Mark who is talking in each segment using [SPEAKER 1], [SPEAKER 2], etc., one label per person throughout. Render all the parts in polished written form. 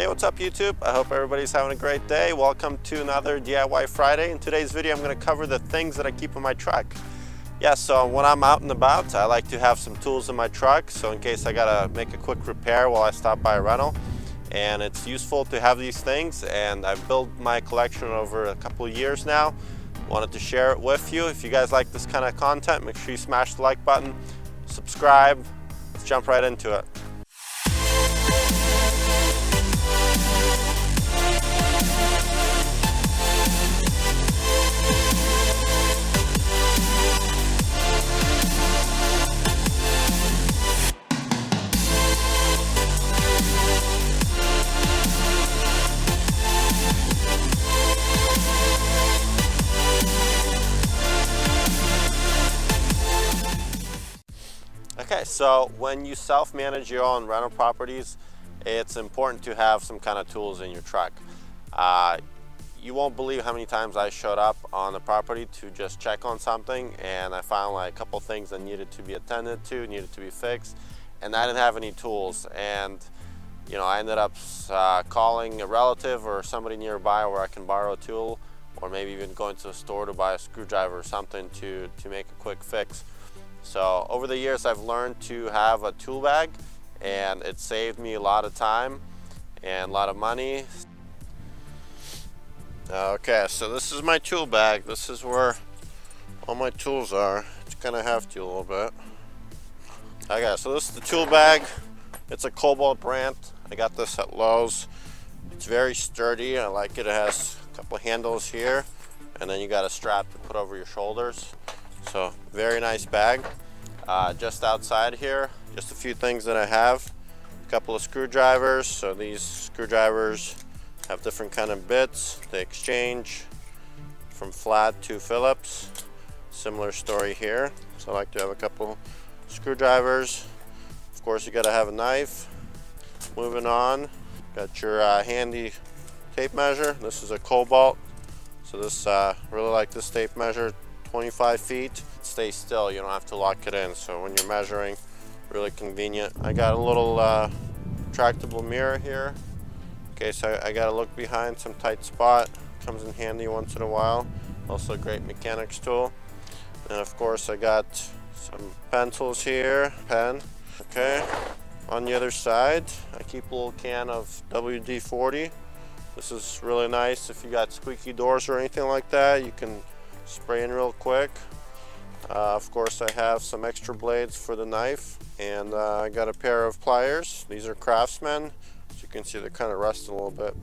[SPEAKER 1] Hey, what's up YouTube? I hope everybody's having a great day. Welcome to another DIY Friday. In today's video, I'm going to cover the things that I keep in my truck. Yeah, so when I'm out and about, I like to have some tools in my truck, so in case I gotta make a quick repair while I stop by a rental. And it's useful to have these things, and I've built my collection over a couple of years now. Wanted to share it with you. If you guys like this kind of content, make sure you smash the like button, subscribe. Let's jump right into it. Okay, so when you self-manage your own rental properties, it's important to have some kind of tools in your truck. You won't believe how many times I showed up on the property to just check on something, and I found like a couple things that needed to be attended to, needed to be fixed, and I didn't have any tools. And you know, I ended up calling a relative or somebody nearby where I can borrow a tool, or maybe even going to a store to buy a screwdriver or something to make a quick fix. So over the years, I've learned to have a tool bag, and it saved me a lot of time and a lot of money. Okay, so this is my tool bag. This is where all my tools are. It's kind of hefty a little bit. Okay, so this is the tool bag. It's a Dewalt brand. I got this at Lowe's. It's very sturdy. I like it. It has a couple handles here, and then you got a strap to put over your shoulders. So very nice bag. Just outside here, just a few things that I have. A couple of screwdrivers. So these screwdrivers have different kind of bits. They exchange from flat to Phillips. Similar story here. So I like to have a couple screwdrivers. Of course, you got to have a knife. Moving on, got your handy tape measure. This is a Dewalt. So this really like this tape measure. 25 feet. Stay still, you don't have to lock it in, so when you're measuring, really convenient. I got a little retractable mirror here in case I gotta look behind some tight spot. Comes in handy once in a while. Also a great mechanics tool. And of course I got some pencils here, pen. Okay, on the other side I keep a little can of WD-40. This is really nice if you got squeaky doors or anything like that. You can spray in real quick. Of course, I have some extra blades for the knife, and I got a pair of pliers. These are Craftsman. As you can see, they're kind of rusting a little bit.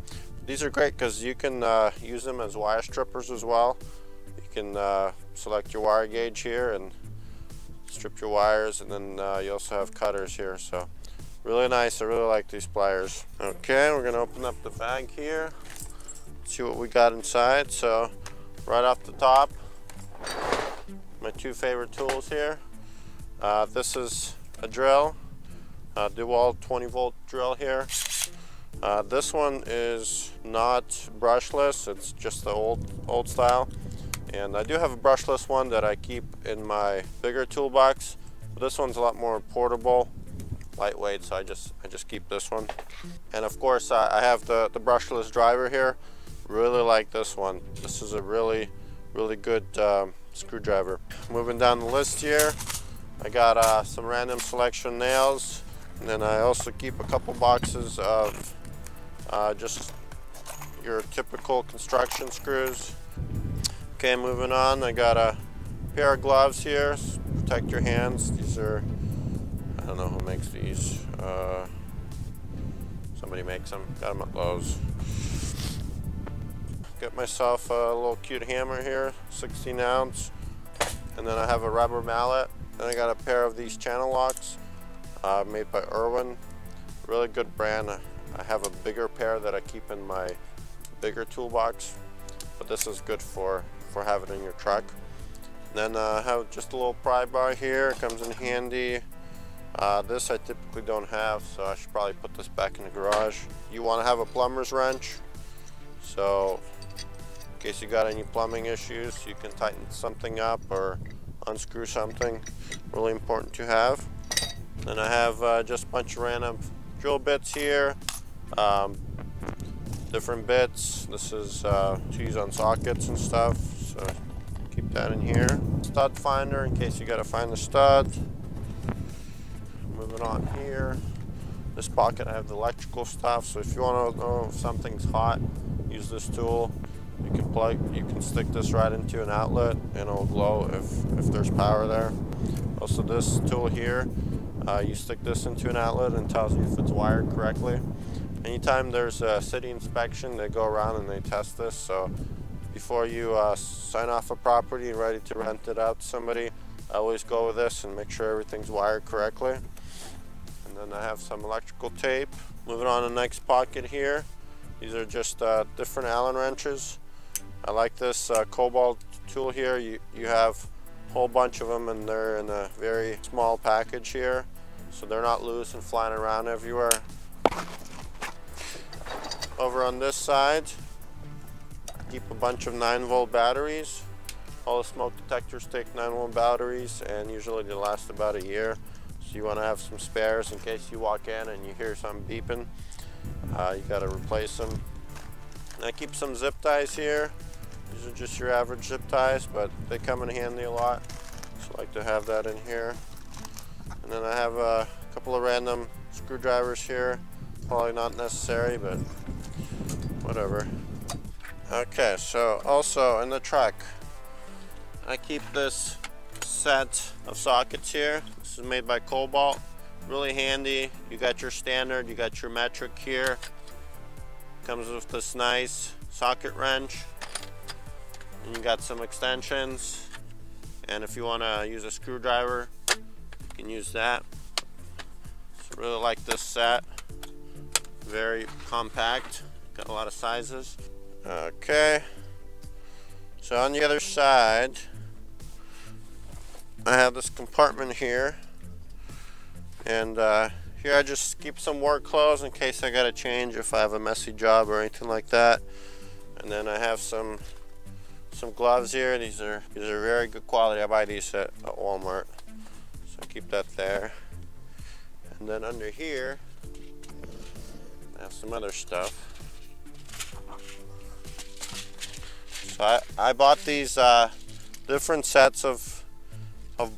[SPEAKER 1] These are great because you can use them as wire strippers as well. You can select your wire gauge here and strip your wires, and then you also have cutters here. So really nice. I really like these pliers. Okay, we're gonna open up the bag here, see what we got inside. So right off the top, my two favorite tools here. This is a drill, Dewalt 20 volt drill here. This one is not brushless, it's just the old style. And I do have a brushless one that I keep in my bigger toolbox, but this one's a lot more portable, lightweight, so I just keep this one. And of course, I have the brushless driver here. Really like this one. This is a really good screwdriver. Moving down the list here, I got some random selection nails, and then I also keep a couple boxes of just your typical construction screws. Okay, moving on, I got a pair of gloves here, protect your hands. These are, I don't know who makes these. Somebody makes them, got them at Lowe's. Got myself a little cute hammer here, 16 ounce, and then I have a rubber mallet. Then I got a pair of these channel locks made by Irwin. Really good brand. I have a bigger pair that I keep in my bigger toolbox, but this is good for having in your truck. And then I have just a little pry bar here. It comes in handy. This I typically don't have, so I should probably put this back in the garage. You want to have a plumber's wrench, so in case you got any plumbing issues, you can tighten something up or unscrew something. Really important to have. Then I have just a bunch of random drill bits here, different bits. This is to use on sockets and stuff, so keep that in here. Stud finder in case you gotta find the stud. Moving on here. This pocket I have the electrical stuff, so if you want to know if something's hot, use this tool. You can stick this right into an outlet and it'll glow if there's power there. Also this tool here, you stick this into an outlet and it tells you if it's wired correctly. Anytime there's a city inspection, they go around and they test this, so before you sign off a property and ready to rent it out to somebody, I always go with this and make sure everything's wired correctly. And then I have some electrical tape. Moving on to the next pocket here. These are just different Allen wrenches. I like this Cobalt tool here. You have a whole bunch of them and they're in a very small package here, so they're not loose and flying around everywhere. Over on this side, keep a bunch of 9-volt batteries. All the smoke detectors take 9-volt batteries and usually they last about a year. So you want to have some spares in case you walk in and you hear something beeping. You got to replace them. And I keep some zip ties here. These are just your average zip ties, but they come in handy a lot. So I like to have that in here. And then I have a couple of random screwdrivers here. Probably not necessary, but whatever. Okay, so also in the truck, I keep this set of sockets here. This is made by Cobalt. Really handy. You got your standard, you got your metric here. Comes with this nice socket wrench. And you got some extensions. And if you want to use a screwdriver, you can use that. So really like this set. Very compact. Got a lot of sizes. Okay. So on the other side, I have this compartment here, and here I just keep some work clothes in case I gotta change if I have a messy job or anything like that. And then I have some gloves here. These are very good quality. I buy these at Walmart, so keep that there. And then under here, I have some other stuff. So I bought these different sets of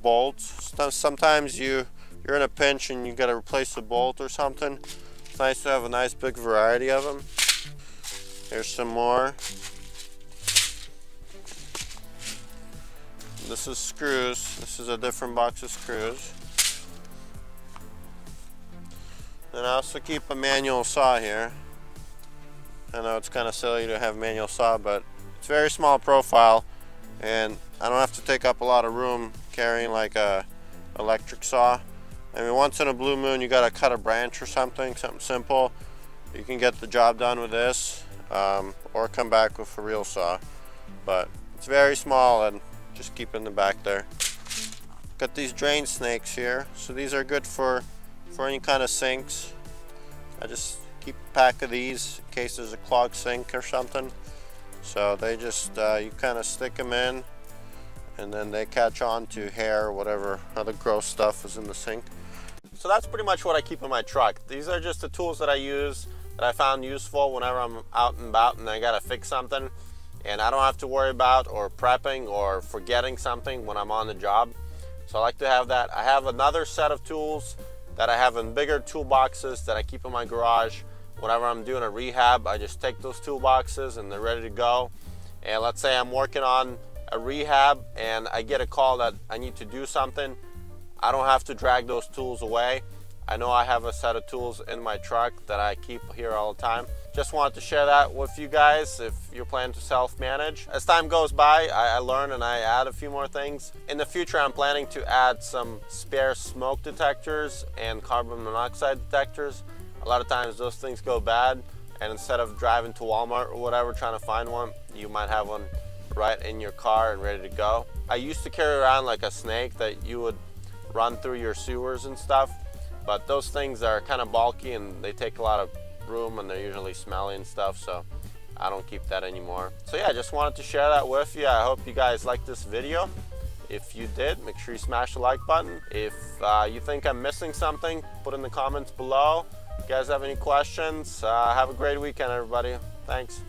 [SPEAKER 1] bolts. Sometimes you're in a pinch and you got to replace a bolt or something. It's nice to have a nice big variety of them. Here's some more. This is screws. This is a different box of screws. And I also keep a manual saw here. I know it's kind of silly to have a manual saw, but it's very small profile and I don't have to take up a lot of room carrying like a electric saw. I mean, once in a blue moon you gotta cut a branch or something simple. You can get the job done with this, or come back with a real saw. But it's very small and just keep in the back there. Got these drain snakes here. So these are good for any kind of sinks. I just keep a pack of these in case there's a clogged sink or something. So they just, you kind of stick them in and then they catch on to hair or whatever other gross stuff is in the sink. So that's pretty much what I keep in my truck. These are just the tools that I use that I found useful whenever I'm out and about and I gotta fix something and I don't have to worry about or prepping or forgetting something when I'm on the job. So I like to have that. I have another set of tools that I have in bigger toolboxes that I keep in my garage. Whenever I'm doing a rehab, I just take those toolboxes and they're ready to go. And let's say I'm working on a rehab and I get a call that I need to do something. I don't have to drag those tools away. I know I have a set of tools in my truck that I keep here all the time. Just wanted to share that with you guys if you're planning to self-manage. As time goes by, I learn and I add a few more things. In the future, I'm planning to add some spare smoke detectors and carbon monoxide detectors. A lot of times those things go bad, and instead of driving to Walmart or whatever trying to find one, you might have one right in your car and ready to go. I used to carry around like a snake that you would run through your sewers and stuff, but those things are kind of bulky and they take a lot of room and they're usually smelly and stuff, so I don't keep that anymore. So yeah, I just wanted to share that with you. I hope you guys liked this video. If you did, make sure you smash the like button. If you think I'm missing something, put in the comments below. If you guys have any questions, have a great weekend, everybody. Thanks.